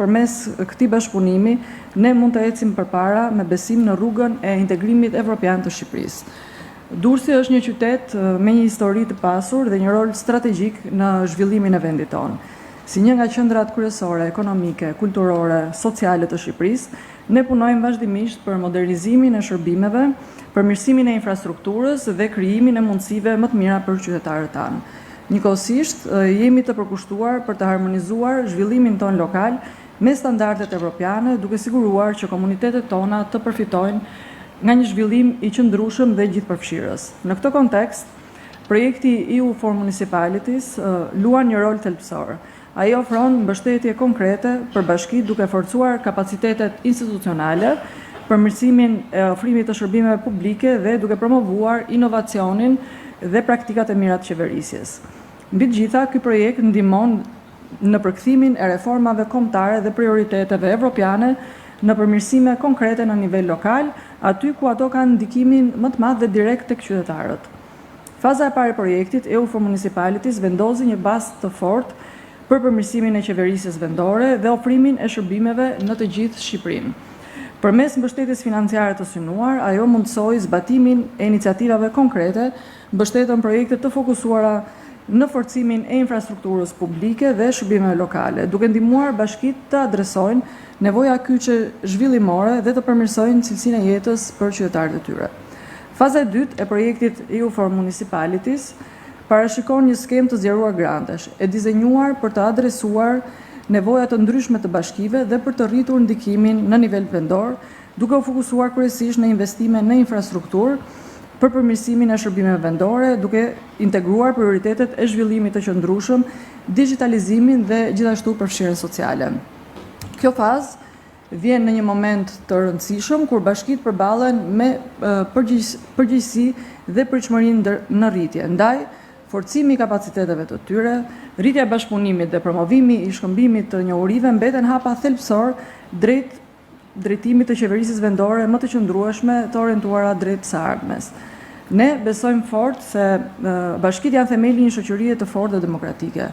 përmes këtij bashkëpunimi ne mund të ecim përpara me besim në rrugën e integrimit evropian të Shqipërisë. Durrësi është një qytet me një histori të pasur dhe një rol strategjik në zhvillimin e vendit tonë. Si një nga qendrat kryesore ekonomike, kulturore, sociale të Shqipërisë, ne punojmë vazhdimisht për modernizimin e shërbimeve, përmirësimin e infrastrukturës dhe krijimin e mundësive më të mira për qytetarët tanë. Njëkohësisht, jemi të përkushtuar për të harmonizuar zhvillimin ton lokal me standardet evropiane, duke siguruar që komunitetet tona të përfitojnë nga një zhvillim i qëndrueshëm dhe gjithëpërfshirës. Në këtë kontekst, projekti EU for Municipalities luan një rol thelbësor. Ai ofron mbështetje konkrete për bashkitë duke forcuar kapacitetet institucionale, përmirësimin e ofrimit të shërbimeve publike dhe duke promovuar inovacionin dhe praktikat e mira të qeverisjes. Mbi të gjitha, ky projekt ndihmon në përkthimin e reformave kombëtare dhe prioriteteve evropiane në përmirësime konkrete në nivel lokal, aty ku ato kanë ndikimin më të madh dhe direkt tek qytetarët. Faza e parë e projektit EU for Municipalities vendosi një bazë të fortë për përmirësimin e qeverisjes vendore dhe ofrimin e shërbimeve në të gjithë Shqipërinë. Përmes mbështetjes financiare të synuar, ajo mundsoi zbatimin e iniciativave konkrete, mbështetën projekte të fokusuara në forcimin e infrastrukturës publike dhe shërbimeve lokale, duke ndihmuar bashkitë të adresojnë nevoja kyçe zhvillimore dhe të përmirësojnë cilësinë e jetës për qytetarët e tyre. Faza e dytë e projektit EU for Municipalities parashikon një skemë të zgjeruar grantesh, e dizenjuar për të adresuar nevoja të ndryshme të bashkive dhe për të rritur ndikimin në nivel vendor, duke u fokusuar kryesisht në investime në infrastrukturë për përmirësimin e shërbimeve vendore, duke integruar prioritetet e zhvillimit të qëndrueshëm, digitalizimin dhe gjithashtu përfshirjen sociale. Kjo fazë vjen në një moment të rëndësishëm kur bashkitë përballen me përgjegjësi dhe pritshmërinë në rritje. Ndaj, forcimi i kapaciteteve të tyre, rritja e bashkëpunimit dhe promovimi i shkëmbimit të njohurive mbeten hapa thelbësor drejt drejtimit të qeverisjes vendore më të qëndrueshme të orientuara drejt së ardhmes. Ne besojmë fort se bashkitë janë themeli një shoqërie të fortë dhe demokratike.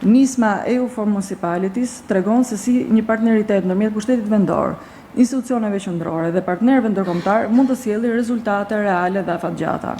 Nisma EU for Municipalities tregon se si një partneritet ndërmjet pushtetit vendor, institucioneve qendrore dhe partnerëve ndërkombëtar mund të sjellë rezultate reale dhe afatgjata.